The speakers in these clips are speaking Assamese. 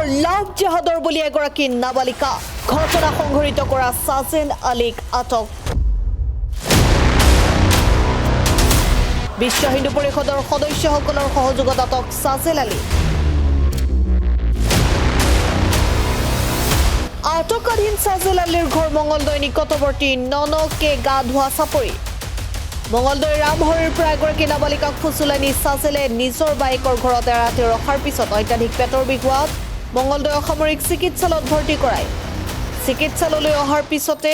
লাভ জেহাদৰ বুলি এগৰাকী নাবালিকা ঘটনা সংঘটিত কৰা সাজেল আলীক আটক বিশ্ব হিন্দু পৰিষদৰ সদস্যসকলৰ সহযোগত আটক সাজেল আলী আটকাধীন সাজেল আলীৰ ঘৰ মঙ্গলদৈ নিকটৱৰ্তী ননকে গা ধোৱা চাপৰি মঙ্গলদৈ ৰামহৰিৰ পৰা এগৰাকী নাবালিকাক ফুচুলাই নি সাজেলে নিজৰ বাইকৰ ঘৰত এৰাতি ৰখাৰ পিছত অত্যাধিক পেটৰ বিষ হোৱাত মঙ্গলদৈ অসামৰিক চিকিৎসালয়ত ভৰ্তি কৰায় চিকিৎসালয়লৈ অহাৰ পিছতে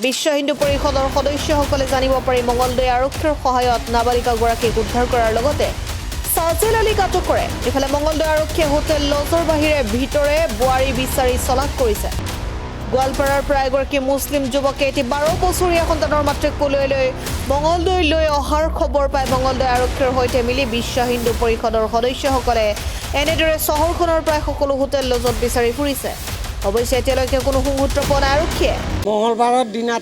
বিশ্ব হিন্দু পৰিষদৰ সদস্যসকলে জানিব পাৰি মঙ্গলদৈ আৰক্ষীৰ সহায়ত নাবালিকাগৰাকীক উদ্ধাৰ কৰাৰ লগতে সাজেল আলীক আটক কৰে ইফালে মঙ্গলদৈ আৰক্ষীয়ে হোটেল লজৰ বাহিৰে ভিতৰে বোৱাৰী বিচাৰি চলাক কৰিছে গোৱালপাৰাৰ পৰা এগৰাকী মুছলিম যুৱকে এটি 12 বছৰীয়া সন্তানৰ মাতৃক কলৈ মঙ্গলদৈলৈ অহাৰ খবৰ পাই মঙ্গলদৈ আৰক্ষীৰ সৈতে মিলি বিশ্ব হিন্দু পৰিষদৰ সদস্যসকলে এনেদৰে চহৰখনৰ প্ৰায় সকলো হোটেল লজত বিচাৰি ফুৰিছে অৱশ্যে এতিয়ালৈকে কোনো সংসূত্ৰ পোৱা নাই আৰক্ষীয়ে মঙ্গলবাৰৰ দিনা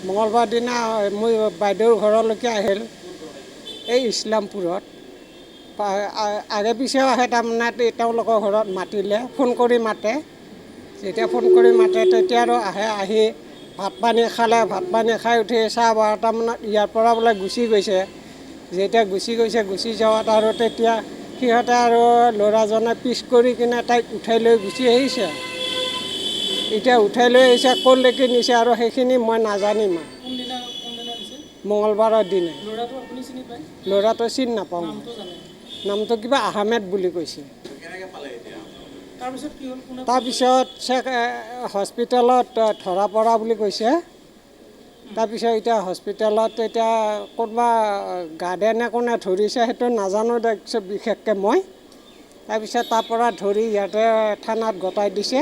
মঙ্গলবাৰ দিনা মই বাইদেউৰ ঘৰলৈকে আহিল এই ইছলামপুৰত আগে পিছেও আহে তাৰমানে তেওঁলোকৰ ঘৰত মাতিলে ফোন কৰি মাতে যেতিয়া ফোন কৰি মাতে তেতিয়া আৰু আহে আহি ভাত পানী খালে ভাত পানী খাই উঠি 12:30 মানত ইয়াৰ পৰা বোলে গুচি গৈছে যেতিয়া গুচি যোৱাত আৰু তেতিয়া সিহঁতে আৰু ল'ৰাজনে পিছ কৰি কিনে তাইক উঠাই লৈ গুচি আহিছে এতিয়া উঠাই লৈ আহিছে ক'লৈকে নিছে আৰু সেইখিনি মই নাজানিম মঙ্গলবাৰৰ দিনা ল'ৰাটো চিনি নাপাওঁ নামটো কিবা আহমেদ বুলি কৈছে তাৰপিছত হস্পিটেলত ধৰা পৰা বুলি কৈছে তাৰপিছত এতিয়া হস্পিটেলত এতিয়া কোনোবা গাৰ্ডেনে কোনে ধৰিছে সেইটো নাজানো বিশেষকৈ মই তাৰপিছত তাৰ পৰা ধৰি ইয়াতে থানাত গতাই দিছে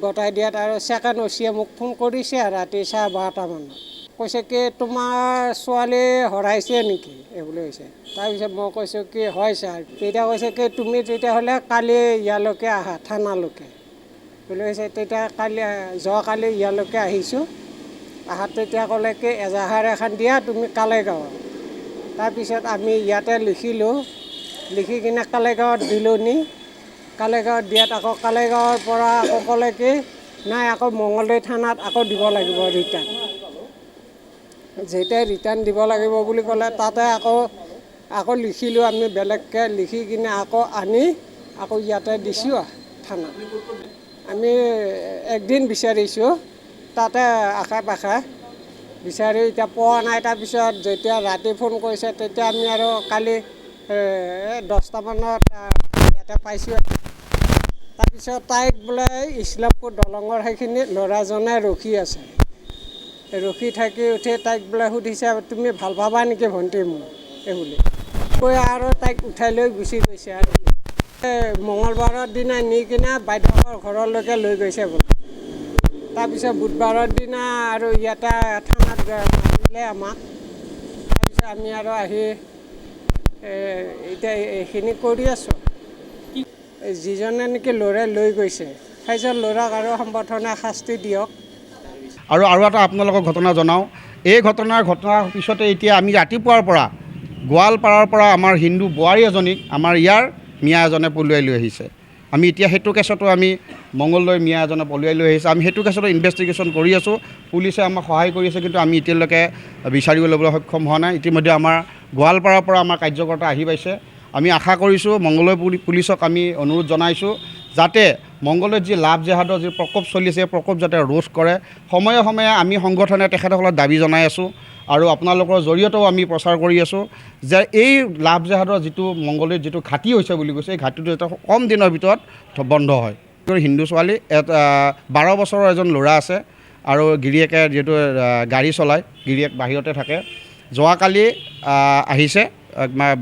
গতাই দিয়াত আৰু ছেকেণ্ড অ'চিয়ে মোক ফোন কৰিছে ৰাতি 12:30 মানত কৈছে কি তোমাৰ ছোৱালী হৰাইছে নেকি এইবুলি কৈছে তাৰপিছত মই কৈছোঁ কি হয় ছাৰ তেতিয়া কৈছে কি তুমি তেতিয়াহ'লে কালি ইয়ালৈকে আহা থানালৈকে বুলি কৈছে তেতিয়া যোৱাকালি ইয়ালৈকে আহিছোঁ আহাত তেতিয়া ক'লে কি এজাহাৰ এখন দিয়া তুমি কালেগাঁৱত তাৰপিছত আমি ইয়াতে লিখি কিনে কালেগাঁৱত দিলোঁ নি কালেগাঁৱত দিয়াত আকৌ কালেগাঁৱৰ পৰা আকৌ ক'লে কি নাই আকৌ মঙ্গলদৈ থানাত আকৌ দিব লাগিব ৰিটাৰ্ণ যেতিয়া ৰিটাৰ্ণ দিব লাগিব বুলি ক'লে তাতে আকৌ লিখিলোঁ আমি বেলেগকৈ লিখি কিনে আকৌ আনি আকৌ ইয়াতে দিছোঁ থানাত আমি একদিন বিচাৰিছোঁ তাতে আশে পাশে বিচাৰি এতিয়া পোৱা নাই তাৰপিছত যেতিয়া ৰাতি ফোন কৰিছে তেতিয়া আমি আৰু কালি 10টা মানত ইয়াতে পাইছোঁ তাৰপিছত তাইক বোলে ইছলামপুৰ দলঙৰ সেইখিনি ল'ৰাজনে ৰখি আছে ৰখি থাকি উঠি তাইক বোলে সুধিছে তুমি ভাল পাবা নেকি ভণ্টি মোক এইবুলি কৈ আৰু তাইক উঠাই লৈ গুচি গৈছে আৰু মঙ্গলবাৰৰ দিনা নি কিনে বাইদেউৰ ঘৰলৈকে লৈ গৈছে বোলে তাৰপিছত বুধবাৰৰ দিনা আৰু ইয়াতে থানাত মাতিলে আমাক তাৰপিছত আমি আৰু আহি এতিয়া এইখিনি কৰি আছোঁ যিজনে নেকি ল'ৰাই লৈ গৈছে সেইজন ল'ৰাক আৰু সম্বৰ্ধনা শাস্তি দিয়ক আৰু এটা আপোনালোকক ঘটনা জনাওঁ এই ঘটনাৰ পিছতে এতিয়া আমি ৰাতিপুৱাৰ পৰা গোৱালপাৰাৰ পৰা আমাৰ হিন্দু বোৱাৰী এজনীক আমাৰ ইয়াৰ মিয়া এজনে পলুৱাই লৈ আহিছে আমি এতিয়া সেইটো কেছতো আমি মঙ্গলদৈ মিয়া এজনে পলুৱাই লৈ আহিছে আমি সেইটো কেছতো ইনভেষ্টিগেশ্যন কৰি আছোঁ পুলিচে আমাক সহায় কৰি আছে কিন্তু আমি এতিয়ালৈকে বিচাৰিব ল'বলৈ সক্ষম হোৱা নাই ইতিমধ্যে আমাৰ গোৱালপাৰাৰ পৰা আমাৰ কাৰ্যকৰ্তা আহি পাইছে আমি আশা কৰিছোঁ মঙ্গলদৈ পুলিচক আমি অনুৰোধ জনাইছোঁ যাতে মঙ্গলদৈত যি লাভ জেহাদৰ যি প্ৰকোপ চলিছে প্ৰকোপ যাতে ৰোধ কৰে সময়ে সময়ে আমি সংগঠনে তেখেতসকলক দাবী জনাই আছোঁ আৰু আপোনালোকৰ জৰিয়তেও আমি প্ৰচাৰ কৰি আছোঁ যে এই লাভ জেহাদৰ যিটো মঙ্গলদৈত যিটো ঘাটি হৈছে বুলি কৈছে এই ঘাটিটো যাতে কম দিনৰ ভিতৰত বন্ধ হয় হিন্দু ছোৱালী 12 বছৰৰ এজন ল'ৰা আছে আৰু গিৰিয়েকে যিহেতু গাড়ী চলায় গিৰিয়েক বাহিৰতে থাকে যোৱাকালি আহিছে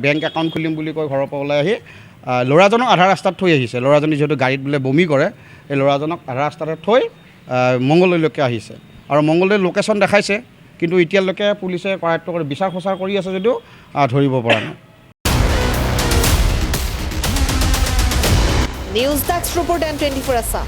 বেংক একাউণ্ট খুলিম বুলি কৈ ঘৰৰ পৰা ওলাই আহি ল'ৰাজনক আধা ৰাস্তাত থৈ আহিছে ল'ৰাজনে যিহেতু গাড়ীত বোলে বমি কৰে এই ল'ৰাজনক আধা ৰাস্তাতে থৈ মঙ্গলদৈলৈকে আহিছে আৰু মঙ্গলদৈৰ লোকেশ্যন দেখাইছে কিন্তু এতিয়ালৈকে পুলিচে কৰায়ত্ব কৰি বিচাৰ খোচাৰ কৰি আছে যদিও ধৰিব পৰা নাই news desk report N24 Assam.